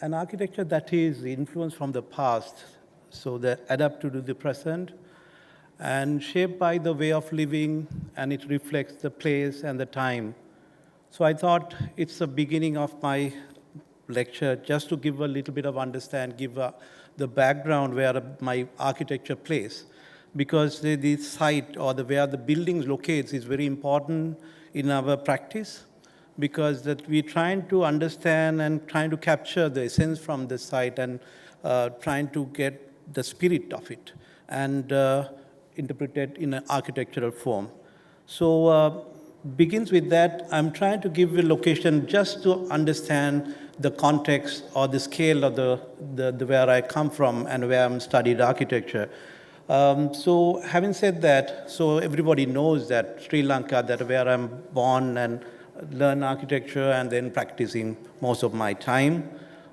an architecture that is influenced from the past, so that adapt to the present, and shaped by the way of living, and it reflects the place and the time. So I thought it's the beginning of my lecture just to give a little bit of understand, give the background where my architecture plays, because the site or the where the building locates is very important in our practice, because that we're trying to understand and trying to capture the essence from the site and trying to get the spirit of it and interpret it in an architectural form. So begins with that. I'm trying to give a location just to understand the context or the scale of the where I come from and where I'm studied architecture. So having said that, so everybody knows that Sri Lanka, that where I'm born and learn architecture and then practicing most of my time.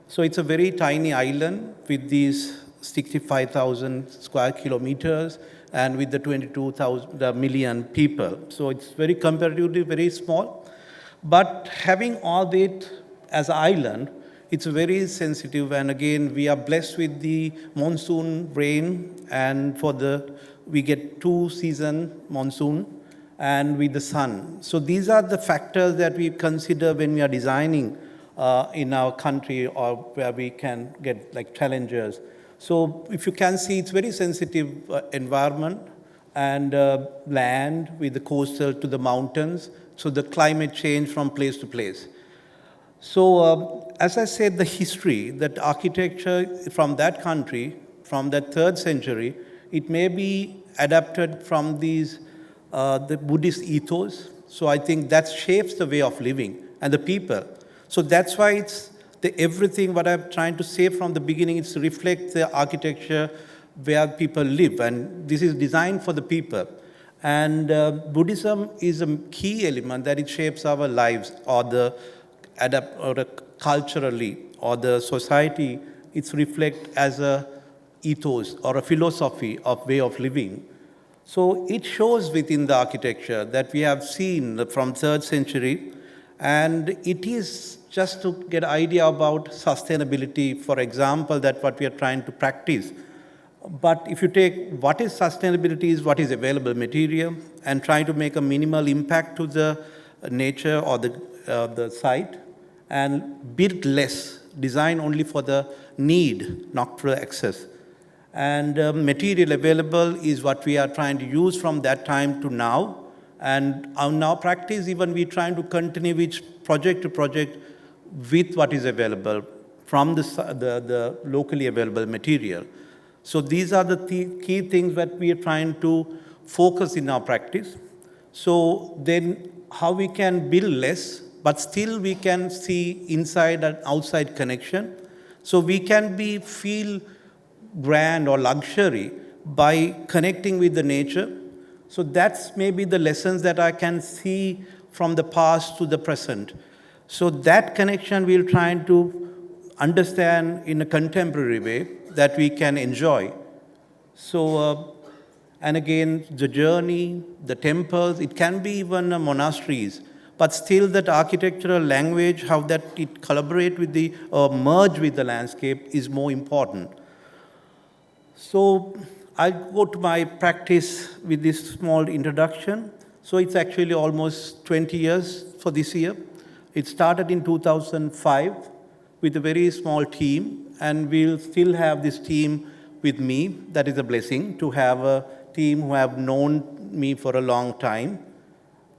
So it's a very tiny island with these 65,000 square kilometers and with the 22,000 million people. So it's very comparatively very small. But having all that as an island, it's very sensitive, and again, we are blessed with the monsoon rain, and we get 2-season monsoon, and with the sun. So these are the factors that we consider when we are designing in our country or where we can get like challenges. So if you can see, it's very sensitive environment and land with the coastal to the mountains. So the climate change from place to place. So as I said, the history, that architecture from that country, from that 3rd century, it may be adapted from the Buddhist ethos. So I think that shapes the way of living and the people. So that's why it's everything what I'm trying to say from the beginning is to reflect the architecture where people live. And this is designed for the people. And Buddhism is a key element that it shapes our lives or culturally or the society. It's reflect as a ethos or a philosophy of way of living. So it shows within the architecture that we have seen from 3rd century, and it is just to get idea about sustainability, for example, that what we are trying to practice. But if you take what is sustainability is what is available material and try to make a minimal impact to the nature or the site and build less, design only for the need, not for excess. And material available is what we are trying to use from that time to now. And our now practice, even we're trying to continue with project to project with what is available from the locally available material. So these are the key things that we are trying to focus in our practice. So then how we can build less, but still we can see inside and outside connection. So we can feel grand or luxury by connecting with the nature. So that's maybe the lessons that I can see from the past to the present. So that connection we're trying to understand in a contemporary way that we can enjoy. So, and again, the journey, the temples, it can be even monasteries, but still that architectural language, how that it collaborate with merge with the landscape is more important. So I go to my practice with this small introduction. So it's actually almost 20 years for this year. It started in 2005 with a very small team, and we'll still have this team with me. That is a blessing to have a team who have known me for a long time.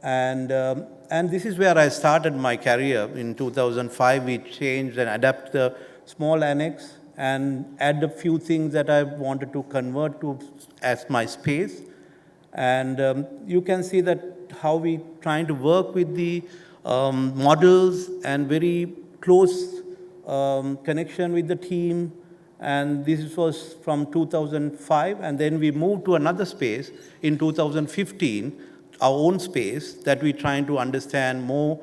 And this is where I started my career. In 2005, we changed and adapted the small annex and add a few things that I wanted to convert to as my space. And you can see that how we trying to work with the models and very close connection with the team. And this was from 2005, and then we moved to another space in 2015, our own space that we're trying to understand more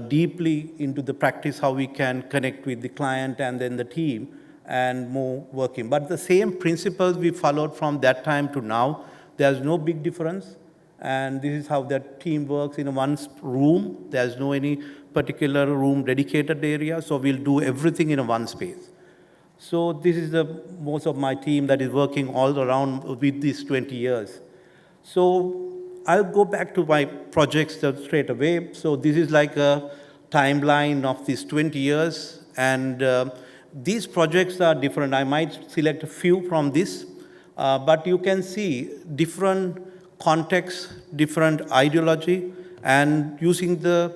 deeply into the practice, how we can connect with the client and then the team and more working. But the same principles we followed from that time to now, there's no big difference. And this is how that team works in one room. There's no any particular room dedicated area, so we'll do everything in a one space. So this is the most of my team that is working all around with these 20 years. So I'll go back to my projects straight away. So this is like a timeline of these 20 years, and these projects are different. I might select a few from this, but you can see different contexts, different ideology, and using the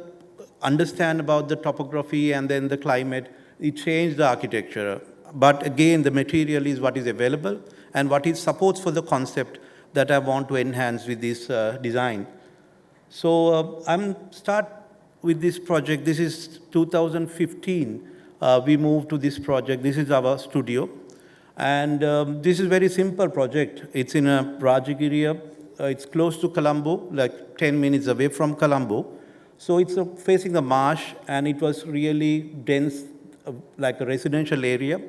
understand about the topography and then the climate, it changed the architecture. But again, the material is what is available and what it supports for the concept that I want to enhance with this design. So I'm start with this project. This is 2015. We moved to this project. This is our studio. And this is a very simple project. It's in a Rajagiriya. It's close to Colombo, like 10 minutes away from Colombo. So it's facing the marsh, and it was really dense, like a residential area.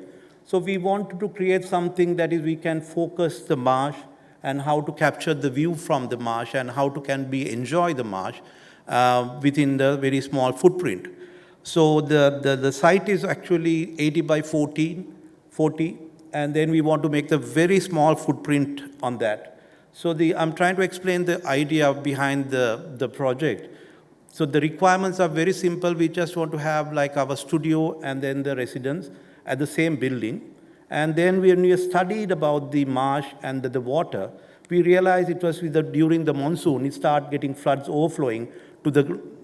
So we wanted to create something that is we can focus the marsh and how to capture the view from the marsh and how to can be enjoy the marsh within the very small footprint. So the site is actually 80 by 40, and then we want to make the very small footprint on that. So I'm trying to explain the idea behind the project. So the requirements are very simple. We just want to have like our studio and then the residence at the same building. And then when we studied about the marsh and the water, we realized it was during the monsoon, it started getting floods overflowing to the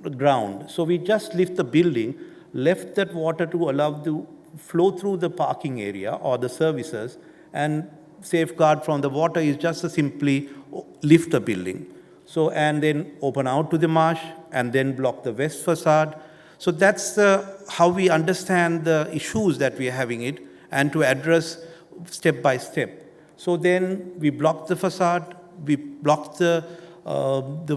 ground. So we just lift the building, left that water to allow to flow through the parking area or the services, and safeguard from the water is just to simply lift the building. So, and then open out to the marsh and then block the west facade. So that's how we understand the issues that we are having it and to address step by step. So then we block the facade, we block the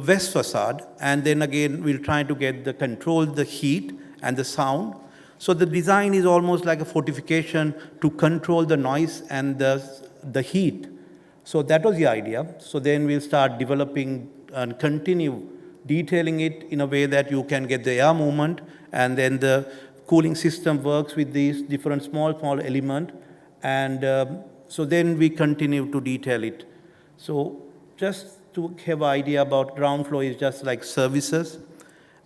west facade, and then again we'll try to get control the heat and the sound. So the design is almost like a fortification to control the noise and the heat. So that was the idea. So then we'll start developing and continue detailing it in a way that you can get the air movement, and then the cooling system works with these different small elements. And so then we continue to detail it. So just to have an idea about ground floor is just like services.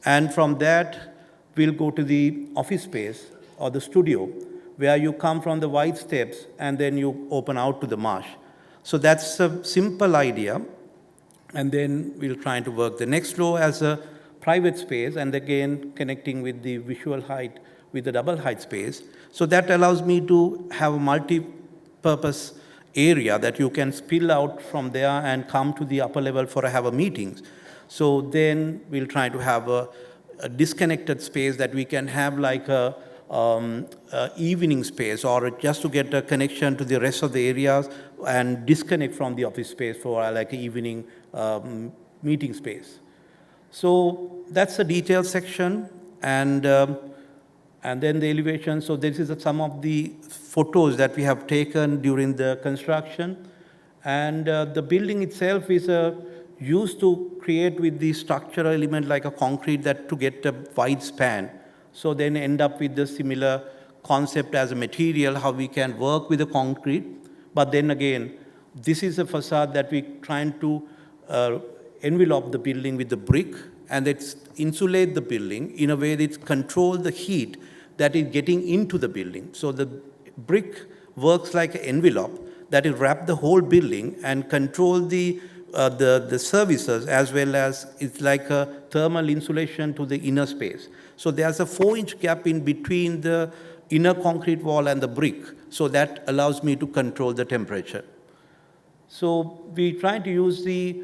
And from that, we'll go to the office space or the studio, where you come from the wide steps and then you open out to the marsh. So that's a simple idea. And then we'll try to work the next floor as a private space, and again connecting with the visual height with the double height space. So that allows me to have a multi-purpose area that you can spill out from there and come to the upper level for have a meetings. So then we'll try to have a disconnected space that we can have like a evening space, or just to get a connection to the rest of the areas and disconnect from the office space for like an evening meeting space. So that's the detail section, and then the elevation. So this is some of the photos that we have taken during the construction, and the building itself is used to create with the structural element like a concrete that to get a wide span. So then end up with the similar concept as a material, how we can work with the concrete. But then again, this is a facade that we're trying to envelope the building with the brick, and it's insulate the building in a way that it controls the heat that is getting into the building. So the brick works like an envelope that will wrap the whole building and control the services, as well as it's like a thermal insulation to the inner space. So there's a 4-inch gap in between the inner concrete wall and the brick. So that allows me to control the temperature. So we try to use the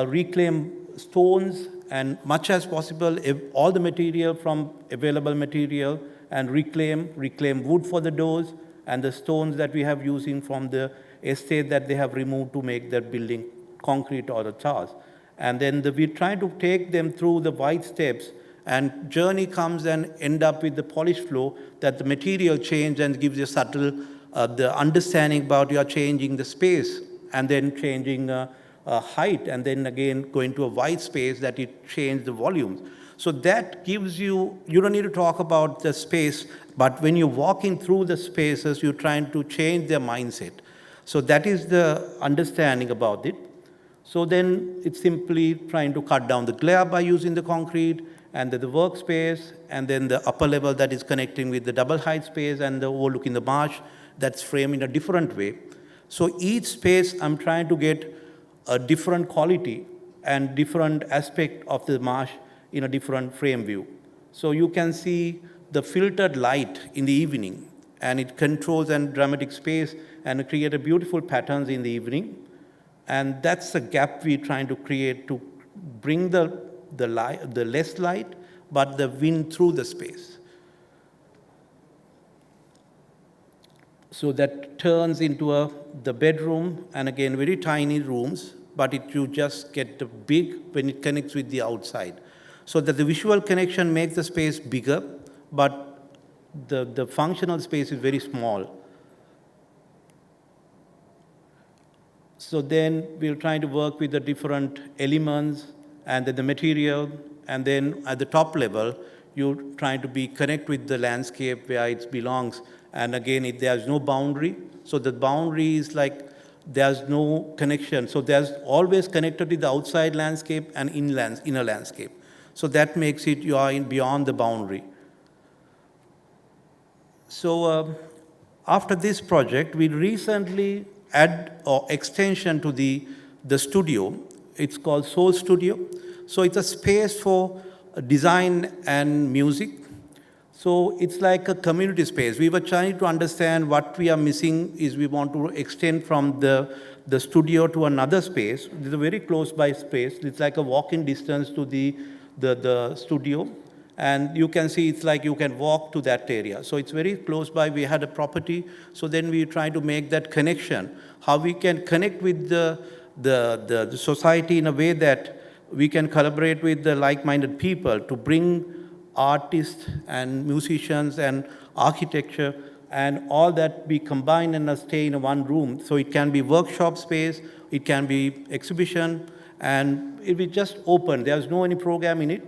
reclaim stones and much as possible, all the material from available material, and reclaim wood for the doors and the stones that we have using from the estate that they have removed to make that building concrete or the tiles. And then we try to take them through the wide steps, and journey comes and end up with the polished floor that the material change and gives you subtle the understanding about you are changing the space and then changing height, and then again going to a wide space that it changes the volumes. So that gives you, you don't need to talk about the space, but when you're walking through the spaces, you're trying to change their mindset. So that is the understanding about it. So then it's simply trying to cut down the glare by using the concrete, and the workspace, and then the upper level that is connecting with the double height space and the overlooking the marsh that's framed in a different way. So each space I'm trying to get a different quality and different aspect of the marsh in a different frame view. So you can see the filtered light in the evening, and it controls and dramatic space and create a beautiful patterns in the evening. And that's the gap we're trying to create to bring the less light, but the wind through the space. So that turns into the bedroom, and again, very tiny rooms, but you just get the big when it connects with the outside. So that the visual connection makes the space bigger, but the functional space is very small. So then we're trying to work with the different elements and then the material, and then at the top level, you're trying to connect with the landscape where it belongs. And again, there's no boundary. So the boundary is like there's no connection. So there's always connected with the outside landscape and inner landscape. So that makes it you are beyond the boundary. So after this project, we recently add or extension to the studio. It's called Soul Studio. So it's a space for design and music. So it's like a community space. We were trying to understand what we are missing is we want to extend from the studio to another space. It's a very close by space. It's like a walking distance to the studio. And you can see it's like you can walk to that area. So it's very close by. We had a property. So then we try to make that connection, how we can connect with the society in a way that we can collaborate with the like-minded people to bring artists and musicians and architecture and all that be combined and stay in one room. So it can be workshop space, it can be exhibition, and it will just open. There's no any program in it.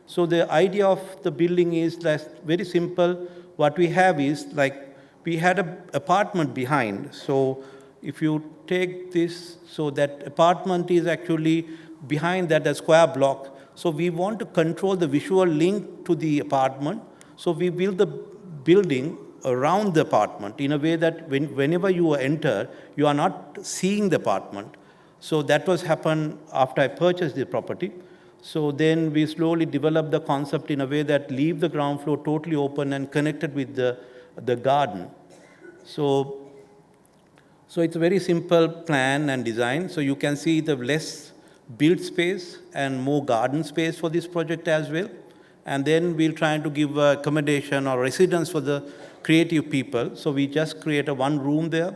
So the idea of the building is that very simple. What we have is like we had an apartment behind. So if you take this, so that apartment is actually behind that a square block. So we want to control the visual link to the apartment. So we build the building around the apartment in a way that whenever you enter, you are not seeing the apartment. So that was happened after I purchased the property. So then we slowly developed the concept in a way that leave the ground floor totally open and connected with the garden. So it's a very simple plan and design. So you can see the less built space and more garden space for this project as well. And then we'll try to give accommodation or residence for the creative people. So we just create one room there.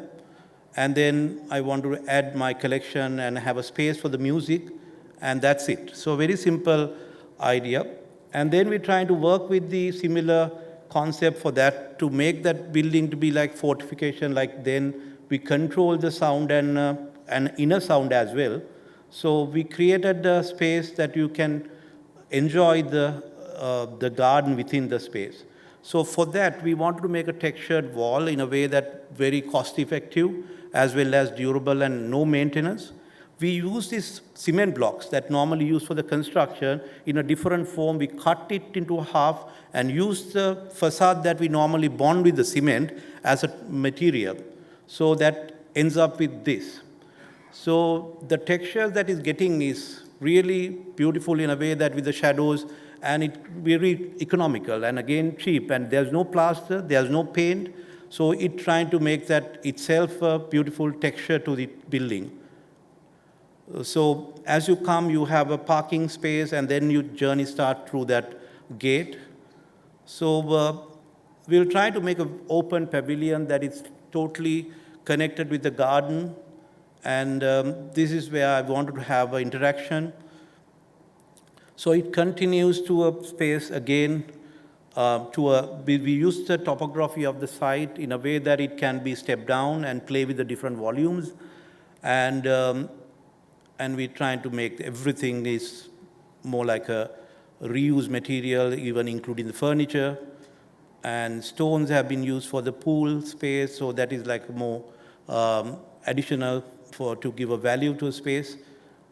And then I want to add my collection and have a space for the music. And that's it. So very simple idea. And then we're trying to work with the similar concept for that to make that building to be like fortification, like then we control the sound and inner sound as well. So we created a space that you can enjoy the garden within the space. So for that, we wanted to make a textured wall in a way that very cost effective as well as durable and no maintenance. We use these cement blocks that normally used for the construction in a different form. We cut it into half and use the facade that we normally bond with the cement as a material. So that ends up with this. So the texture that is getting is really beautiful in a way that with the shadows, and it very economical and again cheap, and there's no plaster, there's no paint. So it trying to make that itself a beautiful texture to the building. So as you come, you have a parking space, and then your journey starts through that gate. So we'll try to make an open pavilion that is totally connected with the garden. And this is where I wanted to have an interaction. So it continues to a space again. We use the topography of the site in a way that it can be stepped down and play with the different volumes. And we're trying to make everything is more like a reuse material, even including the furniture. And stones have been used for the pool space, so that is like more additional to give a value to space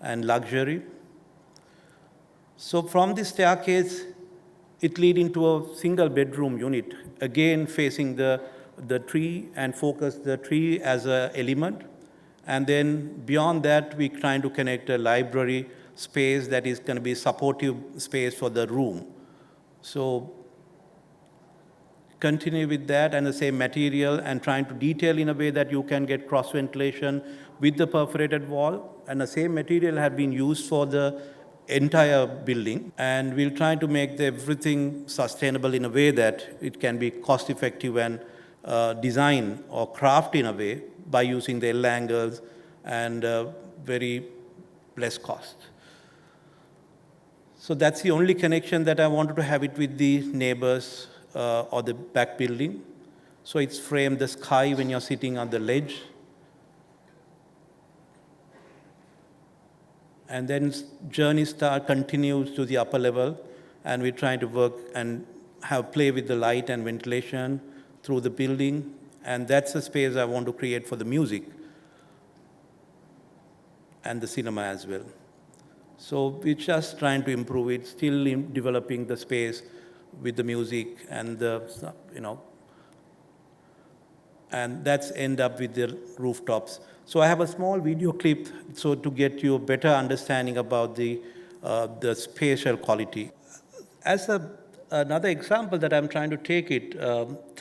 and luxury. So from the staircase, it leads into a single bedroom unit, again facing the tree and focus the tree as an element. And then beyond that, we're trying to connect a library space that is going to be supportive space for the room. So continue with that and the same material and trying to detail in a way that you can get cross ventilation with the perforated wall. And the same material had been used for the entire building, and we'll try to make everything sustainable in a way that it can be cost effective and design or craft in a way by using the L angles and very less cost. So that's the only connection that I wanted to have it with the neighbors or the back building. So it's framed the sky when you're sitting on the ledge. And then journey continues to the upper level, and we're trying to work and play with the light and ventilation through the building. And that's the space I want to create for the music and the cinema as well. So we're just trying to improve it, still in developing the space with the music and the, and that's end up with the rooftops. So I have a small video clip so to get you a better understanding about the spatial quality. As another example that I'm trying to take it,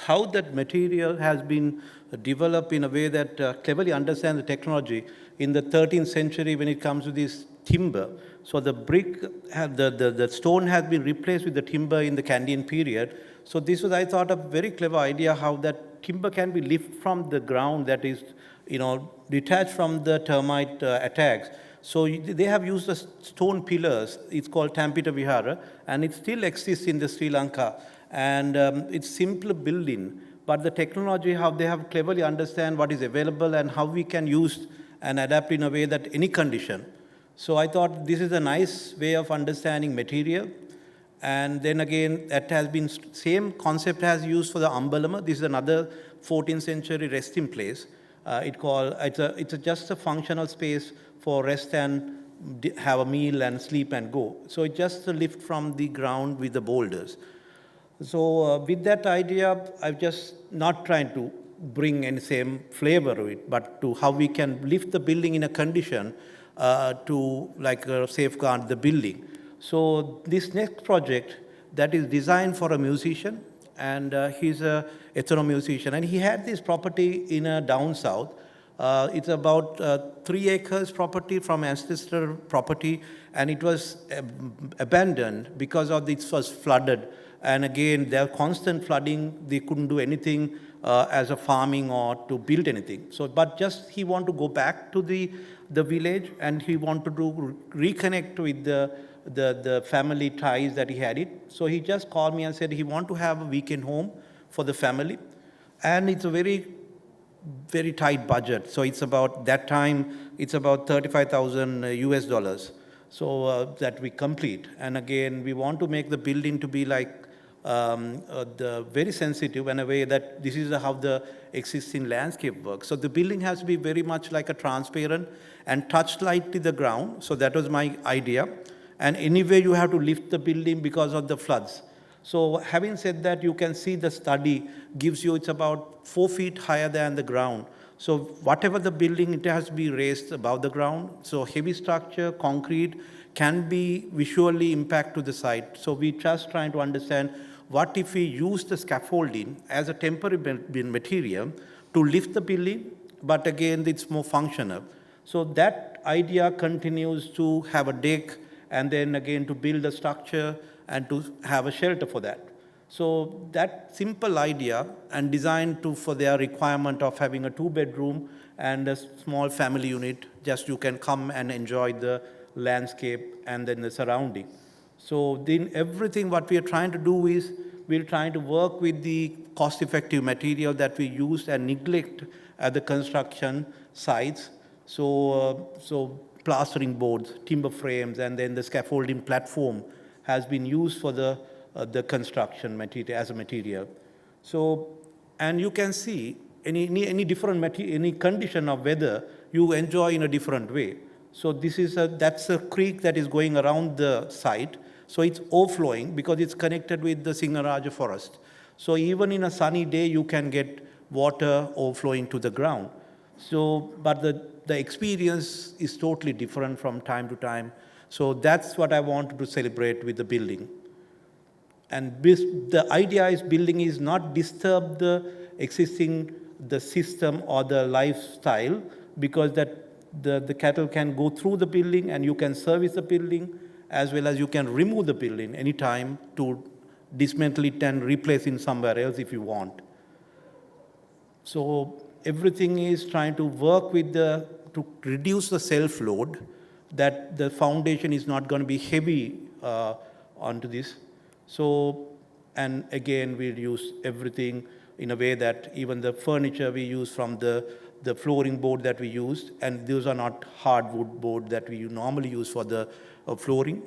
how that material has been developed in a way that cleverly understands the technology. In the 13th century, when it comes to this timber, so the brick, the stone has been replaced with the timber in the Kandyan period. So this was, I thought, a very clever idea how that timber can be lifted from the ground that is, detached from the termite attacks. So they have used the stone pillars. It's called Tampita Vihara, and it still exists in the Sri Lanka. And it's simple building, but the technology, how they have cleverly understand what is available and how we can use and adapt in a way that any condition. So I thought this is a nice way of understanding material. And then again, that has been same concept has used for the Ambalama. This is another 14th century resting place. It's just a functional space for rest and have a meal and sleep and go. So it's just a lift from the ground with the boulders. So with that idea, I'm just not trying to bring any same flavor of it, but to how we can lift the building in a condition to safeguard the building. So this next project that is designed for a musician, and he's a ethno-musician, and he had this property in down south. It's about 3 acres property from ancestor property, and it was abandoned because of this was flooded. And again, there constant flooding. They couldn't do anything as a farming or to build anything. So, but just he wanted to go back to the village, and he wanted to reconnect with the family ties that he had it. So he just called me and said he want to have a weekend home for the family. And it's a very, very tight budget. So it's about, that time, it's about 35,000 US dollars. So that we complete. And again, we want to make the building to be like very sensitive in a way that this is how the existing landscape works. So the building has to be very much like a transparent and touch lightly the ground. So that was my idea. And anyway, you have to lift the building because of the floods. So having said that, you can see the study gives you, it's about 4 feet higher than the ground. So whatever the building, it has to be raised above the ground. So heavy structure, concrete, can be visually impact to the site. So we just trying to understand what if we use the scaffolding as a temporary material to lift the building, but again, it's more functional. So that idea continues to have a deck, and then again to build a structure and to have a shelter for that. So that simple idea and designed for their requirement of having a 2-bedroom and a small family unit, just you can come and enjoy the landscape and then the surrounding. So then everything what we are trying to do is we're trying to work with the cost-effective material that we use and neglect at the construction sites. So plastering boards, timber frames, and then the scaffolding platform has been used for the construction material as a material. So, and you can see any different any condition of weather you enjoy in a different way. So that's a creek that is going around the site. So it's overflowing because it's connected with the Singharaja forest. So even in a sunny day, you can get water overflowing to the ground. So, but the experience is totally different from time to time. So that's what I wanted to celebrate with the building. And the idea is building is not disturb the existing the system or the lifestyle, because that the cattle can go through the building and you can service the building, as well as you can remove the building anytime to dismantle it and replace it somewhere else if you want. So everything is trying to work with to reduce the self-load, that the foundation is not going to be heavy onto this. So, and again, we'll use everything in a way that even the furniture we use from the flooring board that we used, and those are not hardwood board that we normally use for the flooring.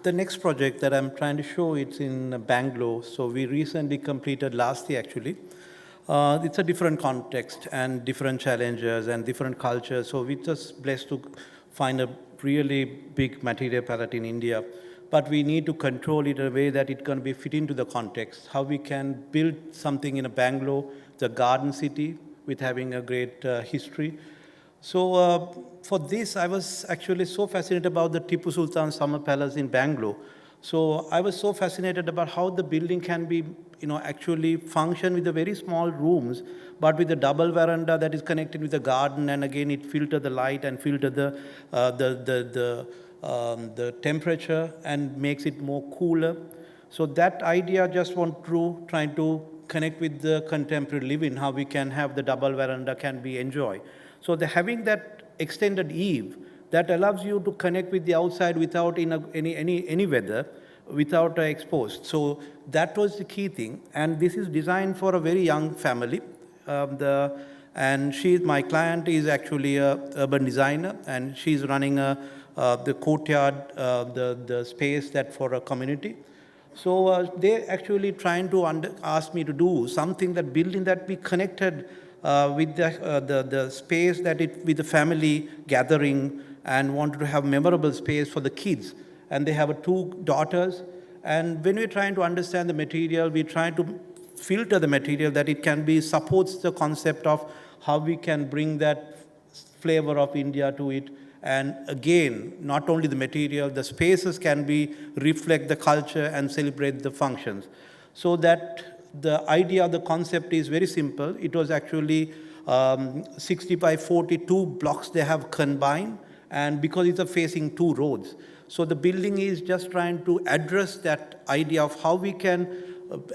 The next project that I'm trying to show, it's in Bangalore. So we recently completed last year actually. It's a different context and different challenges and different cultures. So we're just blessed to find a really big material palette in India. But we need to control it in a way that it can be fit into the context. How we can build something in a Bangalore, the garden city, with having a great history. So for this, I was actually so fascinated about the Tipu Sultan Summer Palace in Bangalore. So I was so fascinated about how the building can be, actually function with the very small rooms, but with a double veranda that is connected with the garden, and again it filter the light and filter the temperature and makes it more cooler. So that idea just want to trying to connect with the contemporary living, how we can have the double veranda can be enjoyed. So having that extended eave that allows you to connect with the outside without any weather, without exposed. So that was the key thing. And this is designed for a very young family. And my client is actually a urban designer, and she's running the courtyard, the space that for a community. So they actually trying to ask me to do something that building that be connected with the space that with the family gathering, and wanted to have memorable space for the kids. And they have 2 daughters. And when we're trying to understand the material, we're trying to filter the material that it can be supports the concept of how we can bring that flavor of India to it. And again, not only the material, the spaces can reflect the culture and celebrate the functions. So that the idea, the concept is very simple. It was actually 60 by 42 blocks they have combined, and because it's facing 2 roads. So the building is just trying to address that idea of how we can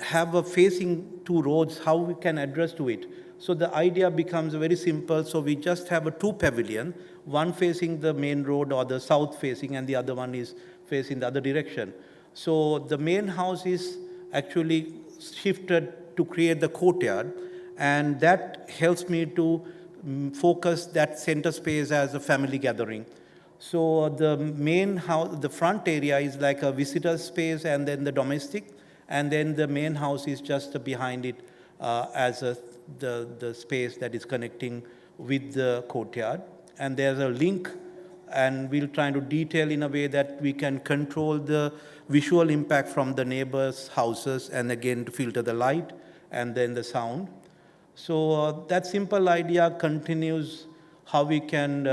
have a facing 2 roads, how we can address to it. So the idea becomes very simple. So we just have 2 pavilion, one facing the main road or the south facing, and the other one is facing the other direction. So the main house is actually shifted to create the courtyard, and that helps me to focus that center space as a family gathering. So the main house, the front area is like a visitor space, and then the domestic, and then the main house is just behind it as the space that is connecting with the courtyard. And there's a link, and we'll try to detail in a way that we can control the visual impact from the neighbors' houses, and again to filter the light and then the sound. So that simple idea continues how we can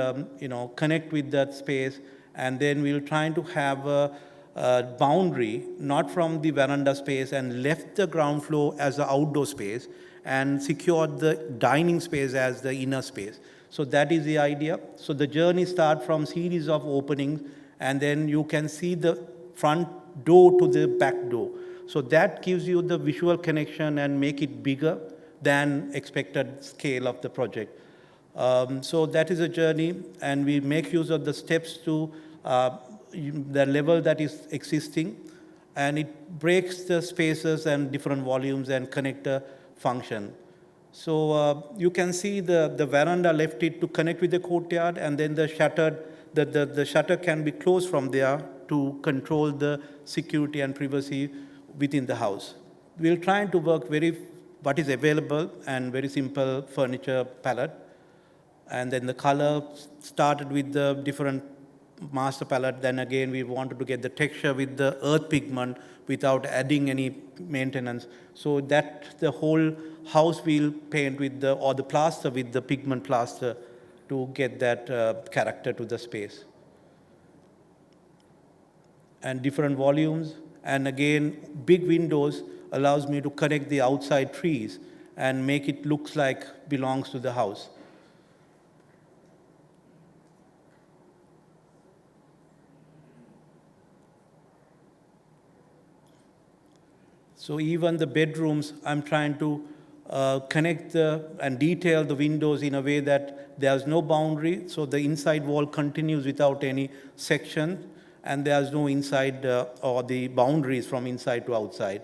connect with that space, and then we'll try to have a boundary, not from the veranda space, and left the ground floor as the outdoor space, and secured the dining space as the inner space. So that is the idea. So the journey starts from series of openings, and then you can see the front door to the back door. So that gives you the visual connection and make it bigger than expected scale of the project. So that is a journey, and we make use of the steps to the level that is existing, and it breaks the spaces and different volumes and connector function. So you can see the veranda left it to connect with the courtyard, and then the shutter can be closed from there to control the security and privacy within the house. We're trying to work what is available and very simple furniture palette. And then the color started with the different master palette. Then again, we wanted to get the texture with the earth pigment without adding any maintenance. So that the whole house we'll paint with the plaster with the pigment plaster to get that character to the space. And different volumes. And again, big windows allows me to connect the outside trees and make it looks like belongs to the house. So even the bedrooms, I'm trying to connect and detail the windows in a way that there's no boundary, so the inside wall continues without any section, and there's no inside or the boundaries from inside to outside.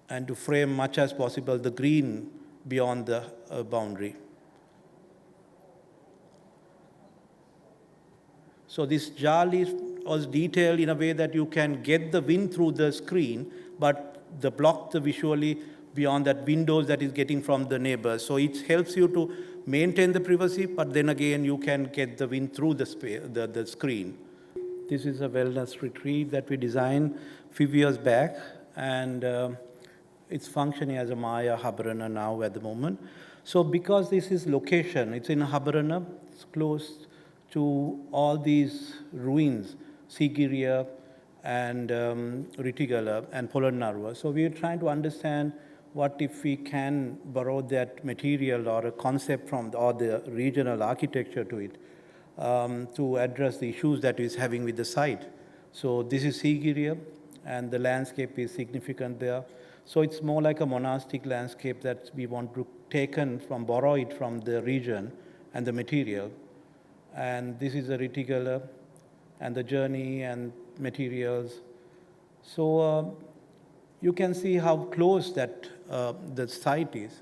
And to frame much as possible the green beyond the boundary. So this jali was detailed in a way that you can get the wind through the screen, but the block the visually beyond that windows that is getting from the neighbors. So it helps you to maintain the privacy, but then again you can get the wind through the screen. This is a wellness retreat that we designed a few years back, and it's functioning as a Maya Habarana now at the moment. So because this is location, it's in Habarana, it's close to all these ruins, Sigiriya and Ritigala and Polonnaruwa. So we are trying to understand what if we can borrow that material or a concept from or the regional architecture to it to address the issues that is having with the site. So this is Sigiriya, and the landscape is significant there. So it's more like a monastic landscape that we want to borrow it from the region and the material. And this is a reticula and the journey and materials. So you can see how close that the site is.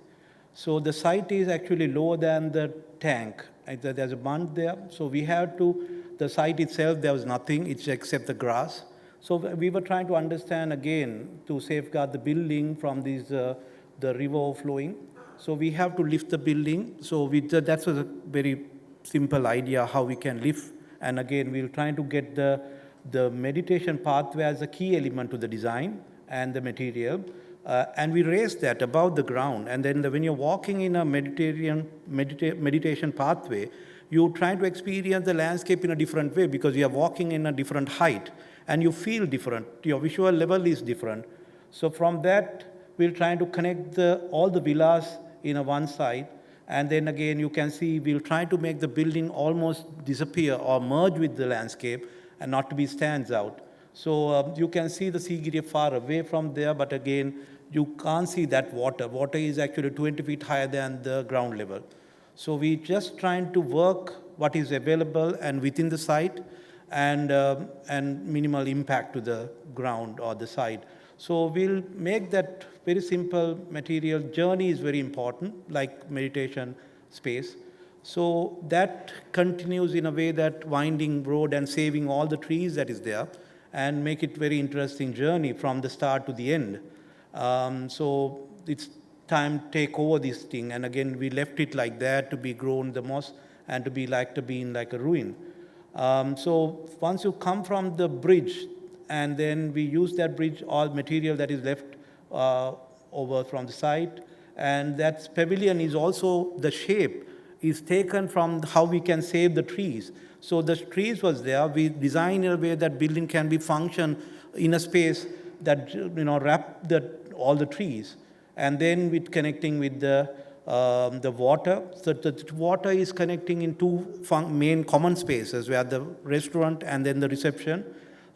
So the site is actually lower than the tank. There's a bund there. So we have the site itself, there was nothing, it's except the grass. So we were trying to understand again to safeguard the building from the river flowing. So we have to lift the building. So that's a very simple idea how we can lift. And again, we're trying to get the meditation pathway as a key element to the design and the material. And we raise that above the ground. And then when you're walking in a meditation pathway, you try to experience the landscape in a different way because you are walking in a different height and you feel different. Your visual level is different. So from that, we're trying to connect all the villas in one side. And then again, you can see we'll try to make the building almost disappear or merge with the landscape and not to be stands out. So you can see the Sigiriya far away from there, but again, you can't see that water. Water is actually 20 feet higher than the ground level. So we're just trying to work what is available and within the site and minimal impact to the ground or the site. So we'll make that very simple material. Journey is very important, like meditation space. So that continues in a way that winding road and saving all the trees that is there and make it very interesting journey from the start to the end. So it's time to take over this thing. And again, we left it like that to be grown the moss and to be in like a ruin. So once you come from the bridge, and then we use that bridge, all material that is left over from the site. And that pavilion is also, the shape is taken from how we can save the trees. So the trees was there. We designed in a way that building can be function in a space that wrap all the trees. And then with connecting with the water. So the water is connecting in two main common spaces, where the restaurant and then the reception.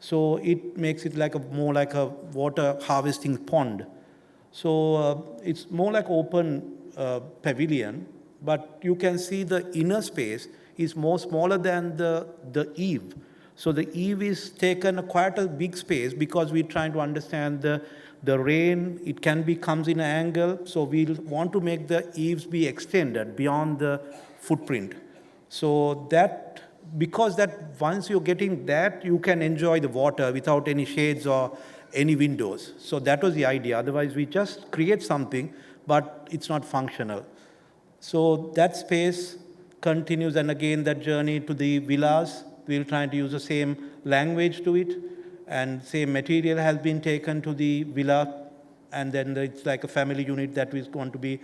So it makes it more like a water harvesting pond. So it's more like open pavilion, but you can see the inner space is more smaller than the eave. So the eave is taken quite a big space because we're trying to understand the rain. It comes in an angle. So we want to make the eaves be extended beyond the footprint. So that because that once you're getting that, you can enjoy the water without any shades or any windows. So that was the idea. Otherwise, we just create something, but it's not functional. So that space continues, and again, that journey to the villas, we'll try to use the same language to it, and same material has been taken to the villa, and then it's like a family unit that is going to be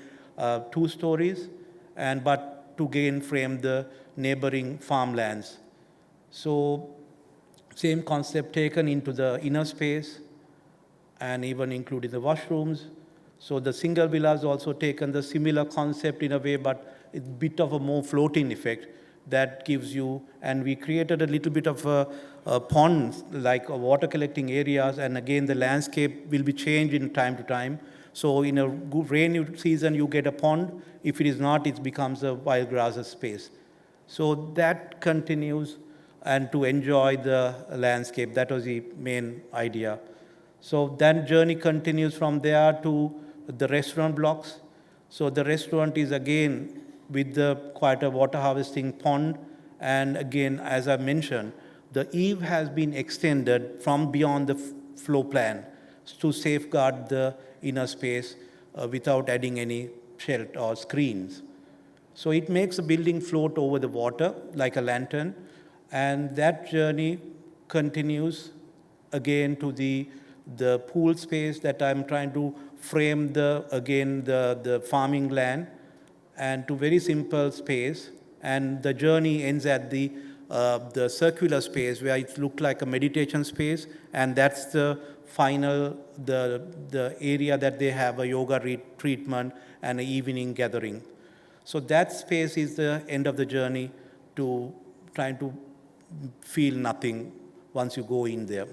2 stories, and but to again frame the neighboring farmlands. So same concept taken into the inner space, and even including the washrooms. So the single villas also taken the similar concept in a way, but it's a bit of a more floating effect that gives you, and we created a little bit of a pond, like a water collecting areas, and again the landscape will be changed in time to time. So in a good rainy season, you get a pond. If it is not, it becomes a wild grasses space. So that continues, and to enjoy the landscape, that was the main idea. So that journey continues from there to the restaurant blocks. So the restaurant is again with the quite a water harvesting pond. And again, as I mentioned, the eave has been extended from beyond the floor plan to safeguard the inner space without adding any shelter or screens. So it makes the building float over the water like a lantern. And that journey continues again to the pool space that I'm trying to frame the farming land, and to very simple space. And the journey ends at the circular space where it looked like a meditation space, and that's the final, the area that they have a yoga treatment and an evening gathering. So that space is the end of the journey to trying to feel nothing once you go in there.